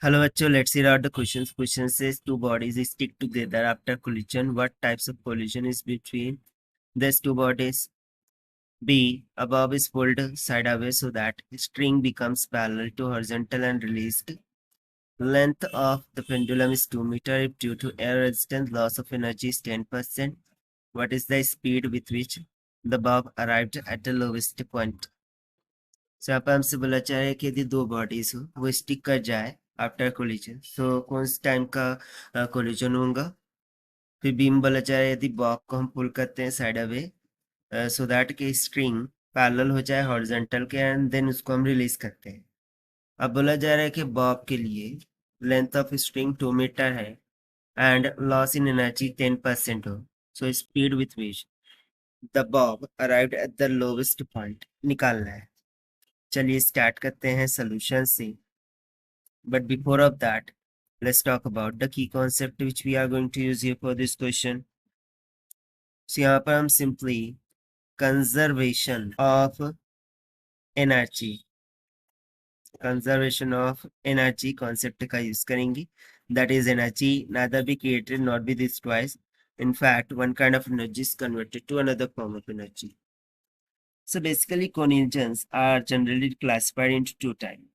Hello, bachcho. Let's read out the questions. Question says two bodies stick together after collision. What types of collision is between these two bodies? B. A bob is pulled sideways so that string becomes parallel to horizontal and released. Length of the pendulum is 2 meters. If due to air resistance, loss of energy is 10%. What is the speed with which the bob arrived at the lowest point? So यहाँ पे हमसे बोला जा रहा है कि यदि दो बॉडीज हो वो स्टिक कर जाए आफ्टर कोलिजन, सो कौन से टाइम का कोलिजन होगा। फिर बीम बोला जा रहा है यदि बॉब को हम पुल करते हैं साइड अवे सो दैट कि स्ट्रिंग पैरेलल हो जाए हॉरिजॉन्टल के, एंड देन उसको हम रिलीज करते हैं। अब बोला जा रहा है कि बॉब के लिए लेंथ ऑफ स्ट्रिंग 2 मीटर है एंड लॉस इन एनर्जी 10% हो, so speed with which the Bob arrived at the lowest point निकालना है। चलिए स्टार्ट करते हैं सोल्यूशन से। But before of that, let's talk about the key concept which we are going to use here for this question. So यहाँ पर हम simply conservation of energy concept का use करेंगे. That is, energy neither be created nor be destroyed. In fact, one kind of energy is converted to another form of energy. So basically, collisions are generally classified into two types.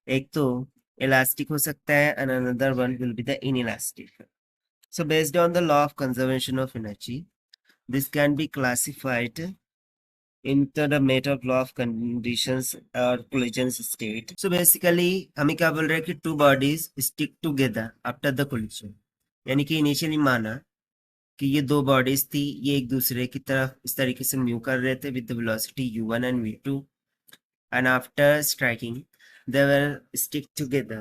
एक तो elastic हो सकता है and another one will be the inelastic. So based on the law of conservation of energy, this can be classified into the matter of law of conditions or collision state. So basically हमें क्या बोल रहे हैं कि two bodies stick together after the collision, यानी कि initially माना कि ये दो बॉडीज थी, ये एक दूसरे की तरफ इस तरीके से मूव कर रहे थे with the velocity u1 and v2, and after striking they were stick together.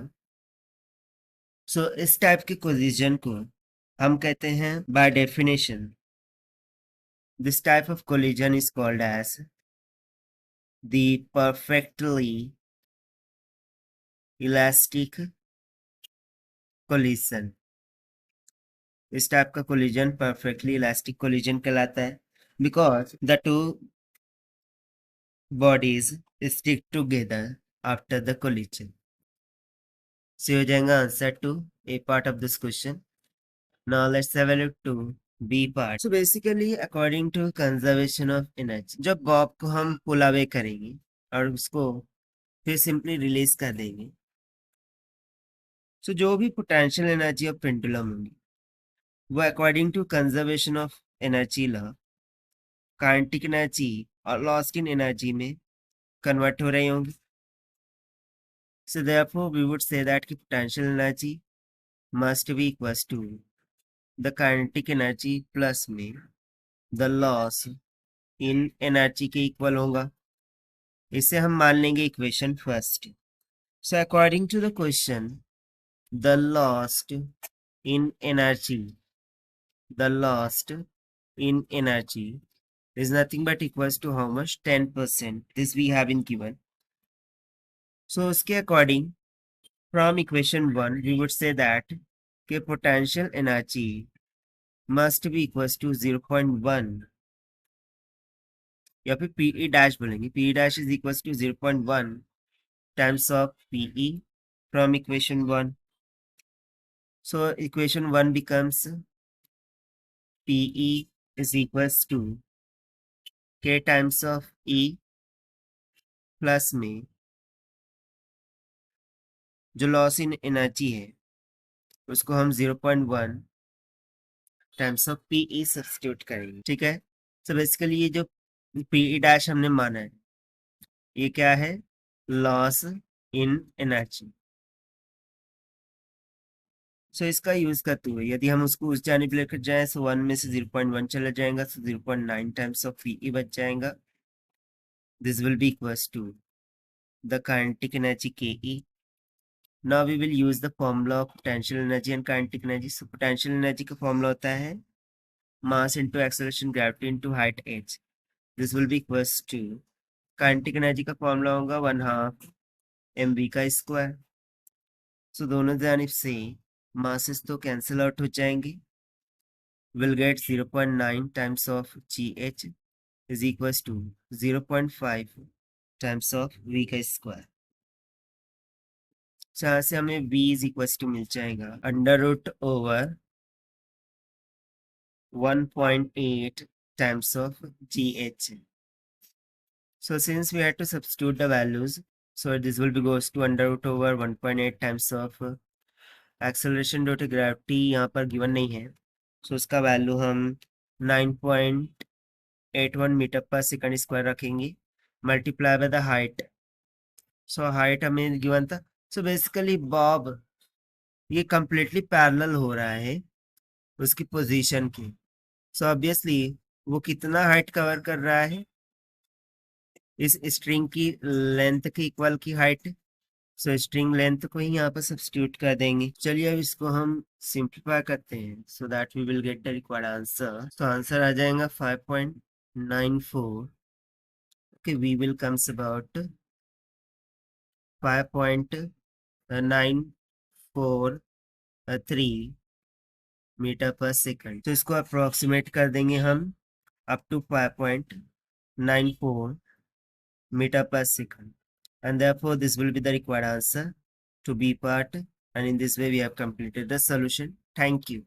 So इस टाइप के collision को हम कहते हैं by definition this type of collision is called as the perfectly elastic collision. इस टाइप का collision perfectly elastic collision कहलाता है because the two bodies stick together after the collision. So हो जाएगा answer to A part of this question. Now let's have a look to B part. So basically according to conservation of energy, जब Bob को हम पुल away करेंगे और उसको फिर simply release कर देंगे, सो जो भी पोटेंशियल एनर्जी ऑफ पेंडुलम होंगी वो according to conservation of energy law kinetic energy और लॉस्ट इन एनर्जी में कन्वर्ट हो रही होंगी. So therefore we would say that कि potential energy must be equals to the kinetic energy plus में the loss in energy के equal होगा. इसे हम मान लेंगे equation first. So according to the question the lost in energy is nothing but equals to how much? 10%. This we have been given. So उसके according from equation 1 we would say that कि potential energy must be equals to 0.1 या फिर PE dash बोलेंगे. PE dash is equals to 0.1 times of PE from equation 1. So equation 1 becomes PE is equals to K times of E plus में जो loss in energy है उसको हम 0.1 times of PE substitute करेंगे. ठीक है. So basically ये जो PE डैश हमने माना है ये क्या है? Loss in energy. सो इसका यूज करते हुए यदि हम उसको उस जाने लेकर जाए सो 1 में से 0.1 चला जाएगा, सो 0.9 टाइम्स ऑफ PE बच जाएगा. This will be equals to the kinetic energy KE. Now we will use the formula of potential energy and kinetic energy. So potential energy का formula होता है mass into acceleration gravity into height h. This will be equals to kinetic energy का formula होगा 1/2 mv का square. So दोनों जानिब से masses तो cancel out हो जाएंगे. We'll get 0.9 times of gh is equals to 0.5 times of v का स्क्वायर. जहाँ से हमें v इज इक्वल टू मिल जाएगा under root over 1.8 times of gh. So since we had to substitute the values, so this will be goes to under root over 1.8 times of acceleration due to gravity यहाँ पर given नहीं है, so उसका value हम 9.81 metre पर second square रखेंगे multiply by the height. So height हमें given था. सो बेसिकली बॉब ये कंप्लीटली पैरेलल हो रहा है उसकी पोजीशन की. सो ऑब्वियसली वो कितना हाइट कवर कर रहा है इस स्ट्रिंग की लेंथ के इक्वल की हाइट. सो स्ट्रिंग लेंथ को ही यहाँ पर सब्स्टिट्यूट कर देंगे. चलिए अब इसको हम सिंप्लीफाई करते हैं so that we will get the required answer. तो आंसर आ जाएगा 5.94. Okay, we will comes about 5.943 meter पर सेकंड. तो इसको अप्रोक्सीमेट कर देंगे हम up to 5.94 meter per second, and therefore this will be the required answer to B part, and in this way we have completed the solution. Thank you.